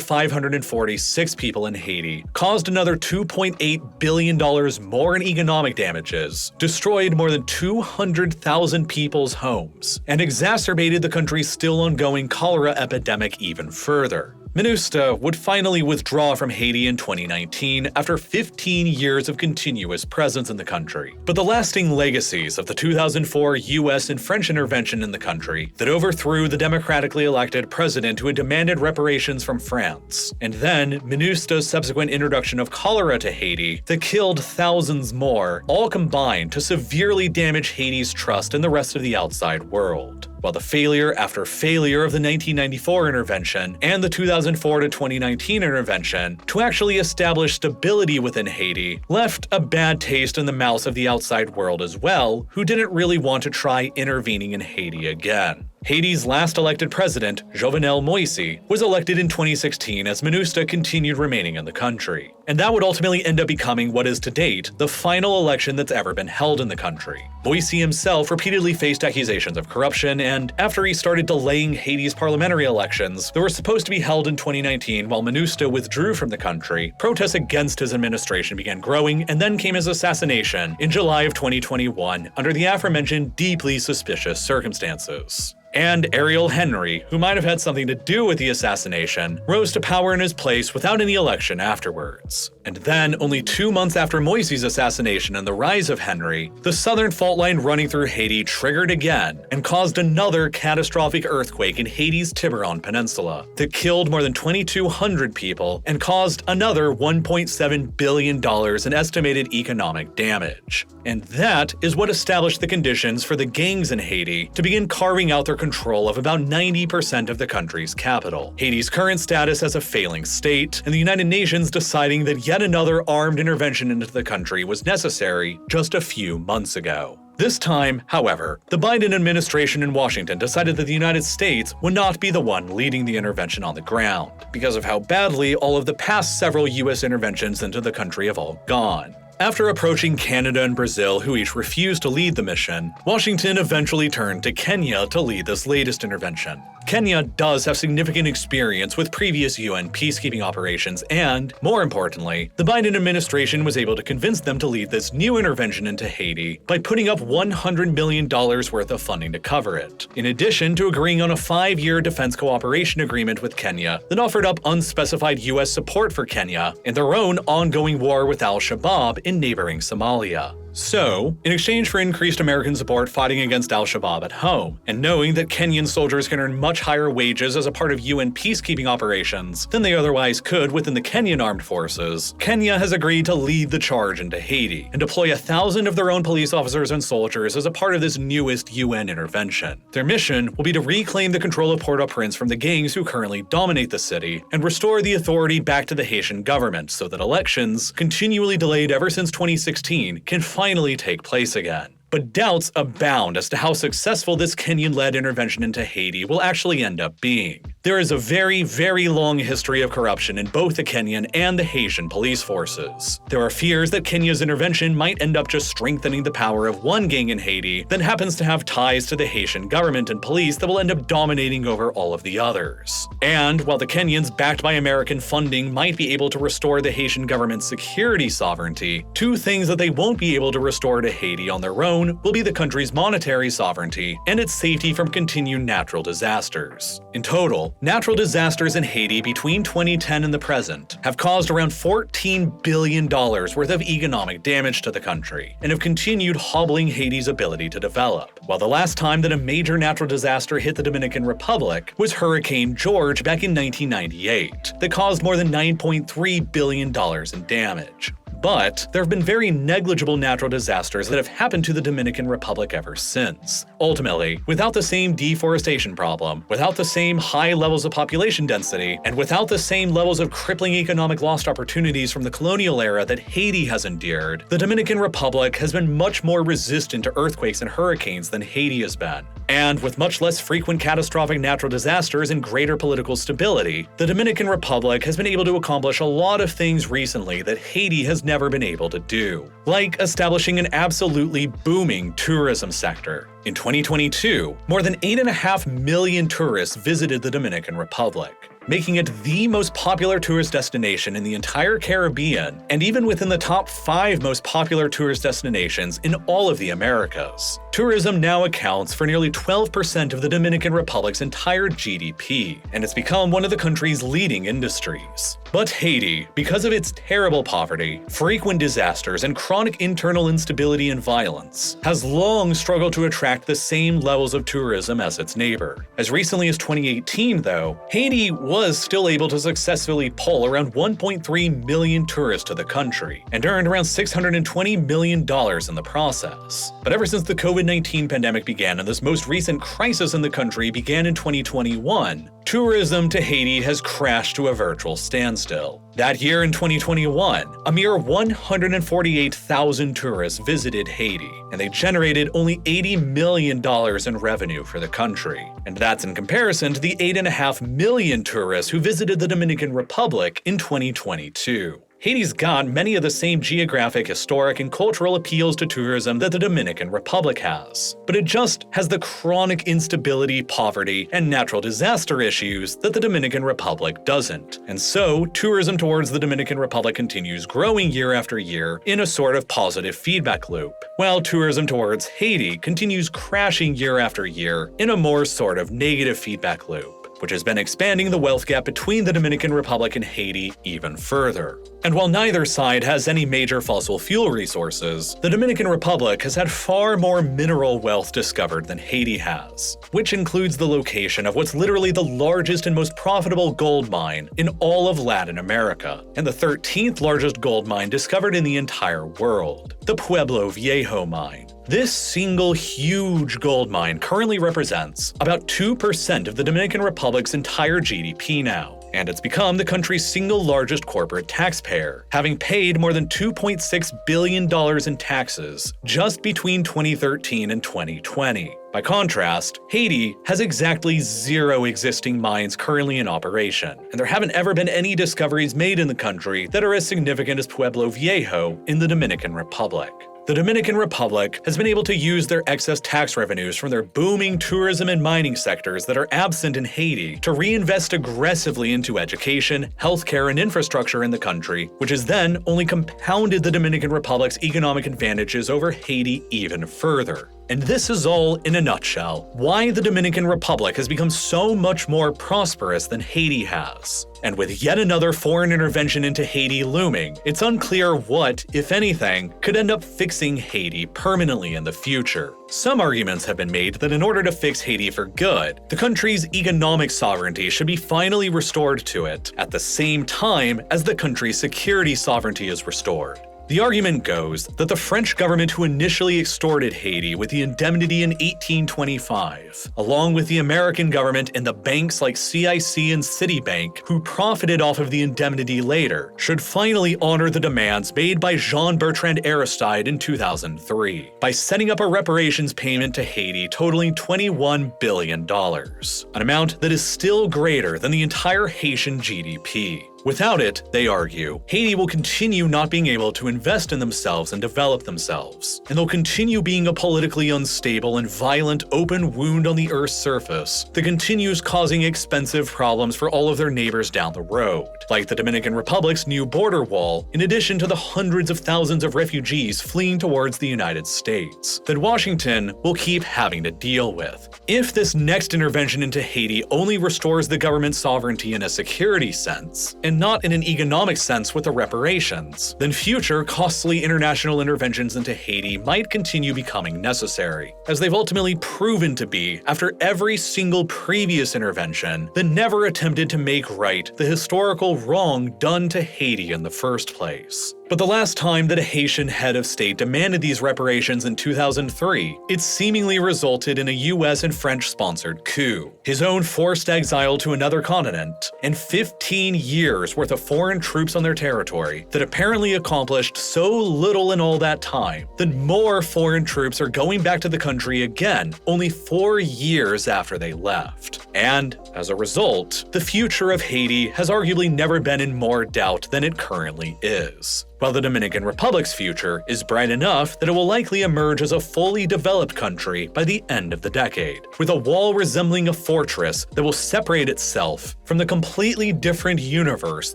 546 people in Haiti, caused another $2.8 billion more in economic damages, destroyed more than 200,000 people's homes, and exacerbated the country's still ongoing cholera epidemic even further. MINUSTA would finally withdraw from Haiti in 2019 after 15 years of continuous presence in the country. But the lasting legacies of the 2004 US and French intervention in the country that overthrew the democratically elected president who had demanded reparations from France, and then MINUSTA's subsequent introduction of cholera to Haiti that killed thousands more, all combined to severely damage Haiti's trust in the rest of the outside world. While the failure after failure of the 1994 intervention and the 2004 to 2019 intervention to actually establish stability within Haiti left a bad taste in the mouths of the outside world as well, who didn't really want to try intervening in Haiti again. Haiti's last elected president, Jovenel Moïse, was elected in 2016 as MINUSTA continued remaining in the country. And that would ultimately end up becoming what is to date the final election that's ever been held in the country. Moïse himself repeatedly faced accusations of corruption, and after he started delaying Haiti's parliamentary elections that were supposed to be held in 2019 while MINUSTA withdrew from the country, protests against his administration began growing, and then came his assassination in July of 2021 under the aforementioned deeply suspicious circumstances. And Ariel Henry, who might have had something to do with the assassination, rose to power in his place without any election afterwards. And then, only 2 months after Moise's assassination and the rise of Henry, the southern fault line running through Haiti triggered again and caused another catastrophic earthquake in Haiti's Tiburon Peninsula that killed more than 2,200 people and caused another $1.7 billion in estimated economic damage. And that is what established the conditions for the gangs in Haiti to begin carving out their control of about 90% of the country's capital. Haiti's current status as a failing state, and the United Nations deciding that yet another armed intervention into the country was necessary just a few months ago. This time, however, the Biden administration in Washington decided that the United States would not be the one leading the intervention on the ground, because of how badly all of the past several US interventions into the country have all gone. After approaching Canada and Brazil, who each refused to lead the mission, Washington eventually turned to Kenya to lead this latest intervention. Kenya does have significant experience with previous UN peacekeeping operations and, more importantly, the Biden administration was able to convince them to lead this new intervention into Haiti by putting up $100 million worth of funding to cover it, in addition to agreeing on a 5-year defense cooperation agreement with Kenya that offered up unspecified US support for Kenya in their own ongoing war with al-Shabaab in neighboring Somalia. So, in exchange for increased American support fighting against al-Shabaab at home, and knowing that Kenyan soldiers can earn much higher wages as a part of UN peacekeeping operations than they otherwise could within the Kenyan armed forces, Kenya has agreed to lead the charge into Haiti and deploy 1,000 of their own police officers and soldiers as a part of this newest UN intervention. Their mission will be to reclaim the control of Port-au-Prince from the gangs who currently dominate the city and restore the authority back to the Haitian government so that elections, continually delayed ever since 2016, can finally take place again. But doubts abound as to how successful this Kenyan-led intervention into Haiti will actually end up being. There is a very, very long history of corruption in both the Kenyan and the Haitian police forces. There are fears that Kenya's intervention might end up just strengthening the power of one gang in Haiti that happens to have ties to the Haitian government and police that will end up dominating over all of the others. And while the Kenyans, backed by American funding, might be able to restore the Haitian government's security sovereignty, two things that they won't be able to restore to Haiti on their own will be the country's monetary sovereignty and its safety from continued natural disasters. In total, natural disasters in Haiti between 2010 and the present have caused around $14 billion worth of economic damage to the country, and have continued hobbling Haiti's ability to develop. While the last time that a major natural disaster hit the Dominican Republic was Hurricane George back in 1998, that caused more than $9.3 billion in damage. But there have been very negligible natural disasters that have happened to the Dominican Republic ever since. Ultimately, without the same deforestation problem, without the same high levels of population density, and without the same levels of crippling economic lost opportunities from the colonial era that Haiti has endured, the Dominican Republic has been much more resistant to earthquakes and hurricanes than Haiti has been. And with much less frequent catastrophic natural disasters and greater political stability, the Dominican Republic has been able to accomplish a lot of things recently that Haiti has never been able to do, like establishing an absolutely booming tourism sector. In 2022, more than 8.5 million tourists visited the Dominican Republic, making it the most popular tourist destination in the entire Caribbean, and even within the top 5 most popular tourist destinations in all of the Americas. Tourism now accounts for nearly 12% of the Dominican Republic's entire GDP, and it's become one of the country's leading industries. But Haiti, because of its terrible poverty, frequent disasters, and chronic internal instability and violence, has long struggled to attract the same levels of tourism as its neighbor. As recently as 2018, though, Haiti was still able to successfully pull around 1.3 million tourists to the country, and earned around $620 million in the process. But ever since the COVID-19 pandemic began and this most recent crisis in the country began in 2021, tourism to Haiti has crashed to a virtual standstill. That year in 2021, a mere 148,000 tourists visited Haiti, and they generated only $80 million in revenue for the country. And that's in comparison to the 8.5 million tourists who visited the Dominican Republic in 2022. Haiti's got many of the same geographic, historic, and cultural appeals to tourism that the Dominican Republic has, but it just has the chronic instability, poverty, and natural disaster issues that the Dominican Republic doesn't. And so, tourism towards the Dominican Republic continues growing year after year in a sort of positive feedback loop, while tourism towards Haiti continues crashing year after year in a more sort of negative feedback loop. which has been expanding the wealth gap between the Dominican Republic and Haiti even further. And while neither side has any major fossil fuel resources, the Dominican Republic has had far more mineral wealth discovered than Haiti has, which includes the location of what's literally the largest and most profitable gold mine in all of Latin America, and the 13th largest gold mine discovered in the entire world, the Pueblo Viejo mine. This single huge gold mine currently represents about 2% of the Dominican Republic's entire GDP now, and it's become the country's single largest corporate taxpayer, having paid more than $2.6 billion in taxes just between 2013 and 2020. By contrast, Haiti has exactly 0 existing mines currently in operation, and there haven't ever been any discoveries made in the country that are as significant as Pueblo Viejo in the Dominican Republic. The Dominican Republic has been able to use their excess tax revenues from their booming tourism and mining sectors that are absent in Haiti to reinvest aggressively into education, healthcare, and infrastructure in the country, which has then only compounded the Dominican Republic's economic advantages over Haiti even further. And this is all, in a nutshell, why the Dominican Republic has become so much more prosperous than Haiti has. And with yet another foreign intervention into Haiti looming, it's unclear what, if anything, could end up fixing Haiti permanently in the future. Some arguments have been made that in order to fix Haiti for good, the country's economic sovereignty should be finally restored to it, at the same time as the country's security sovereignty is restored. The argument goes that the French government who initially extorted Haiti with the indemnity in 1825, along with the American government and the banks like CIC and Citibank who profited off of the indemnity later, should finally honor the demands made by Jean-Bertrand Aristide in 2003 by setting up a reparations payment to Haiti totaling $21 billion, an amount that is still greater than the entire Haitian GDP. Without it, they argue, Haiti will continue not being able to invest in themselves and develop themselves, and they'll continue being a politically unstable and violent open wound on the Earth's surface that continues causing expensive problems for all of their neighbors down the road, like the Dominican Republic's new border wall, in addition to the hundreds of thousands of refugees fleeing towards the United States, that Washington will keep having to deal with. If this next intervention into Haiti only restores the government's sovereignty in a security sense, and not in an economic sense with the reparations, then future costly international interventions into Haiti might continue becoming necessary, as they've ultimately proven to be after every single previous intervention that never attempted to make right the historical wrong done to Haiti in the first place. But the last time that a Haitian head of state demanded these reparations in 2003, it seemingly resulted in a US and French-sponsored coup, his own forced exile to another continent, and 15 years worth of foreign troops on their territory that apparently accomplished so little in all that time that more foreign troops are going back to the country again only 4 years after they left. And, as a result, the future of Haiti has arguably never been in more doubt than it currently is. While the Dominican Republic's future is bright enough that it will likely emerge as a fully developed country by the end of the decade, with a wall resembling a fortress that will separate itself from the completely different universe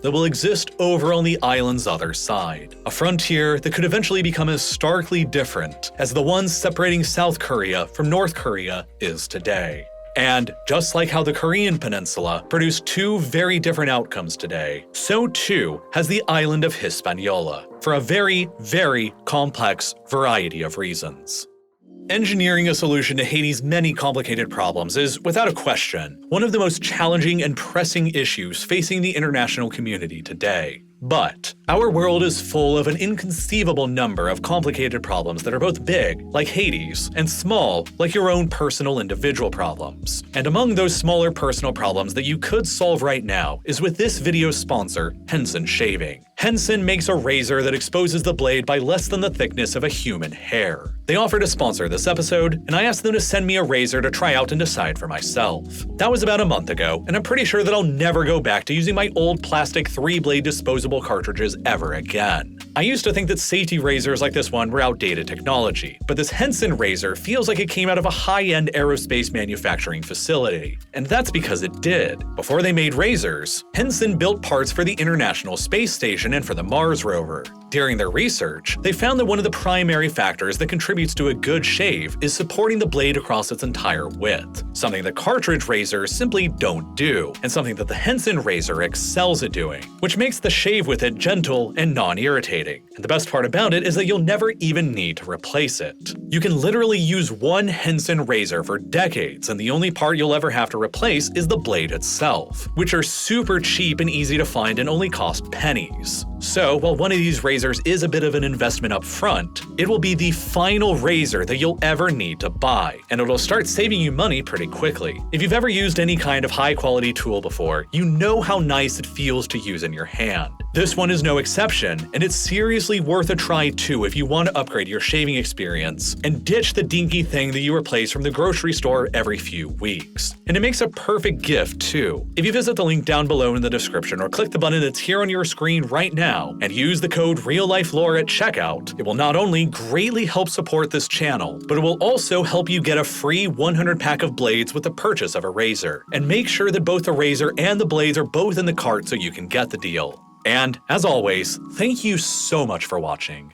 that will exist over on the island's other side. A frontier that could eventually become as starkly different as the one separating South Korea from North Korea is today. And just like how the Korean peninsula produced 2 very different outcomes today, so too has the island of Hispaniola, for a very, very complex variety of reasons. Engineering a solution to Haiti's many complicated problems is, without a question, one of the most challenging and pressing issues facing the international community today. But our world is full of an inconceivable number of complicated problems that are both big, like Haiti's, and small, like your own personal individual problems. And among those smaller personal problems that you could solve right now is with this video's sponsor, Henson Shaving. Henson makes a razor that exposes the blade by less than the thickness of a human hair. They offered to sponsor this episode, and I asked them to send me a razor to try out and decide for myself. That was about a month ago, and I'm pretty sure that I'll never go back to using my old plastic 3-blade disposable cartridges ever again. I used to think that safety razors like this one were outdated technology, but this Henson razor feels like it came out of a high-end aerospace manufacturing facility. And that's because it did. Before they made razors, Henson built parts for the International Space Station mission and for the Mars rover. During their research, they found that one of the primary factors that contributes to a good shave is supporting the blade across its entire width, something that cartridge razors simply don't do, and something that the Henson razor excels at doing, which makes the shave with it gentle and non-irritating. And the best part about it is that you'll never even need to replace it. You can literally use one Henson razor for decades, and the only part you'll ever have to replace is the blade itself, which are super cheap and easy to find and only cost pennies. So, while one of these razors is a bit of an investment up front, it will be the final razor that you'll ever need to buy, and it'll start saving you money pretty quickly. If you've ever used any kind of high-quality tool before, you know how nice it feels to use in your hand. This one is no exception, and it's seriously worth a try too if you want to upgrade your shaving experience and ditch the dinky thing that you replace from the grocery store every few weeks. And it makes a perfect gift too. If you visit the link down below in the description or click the button that's here on your screen right now and use the code RealLifeLore at checkout, it will not only greatly help support this channel, but it will also help you get a free 100 pack of blades with the purchase of a razor. And make sure that both the razor and the blades are both in the cart so you can get the deal. And, as always, thank you so much for watching.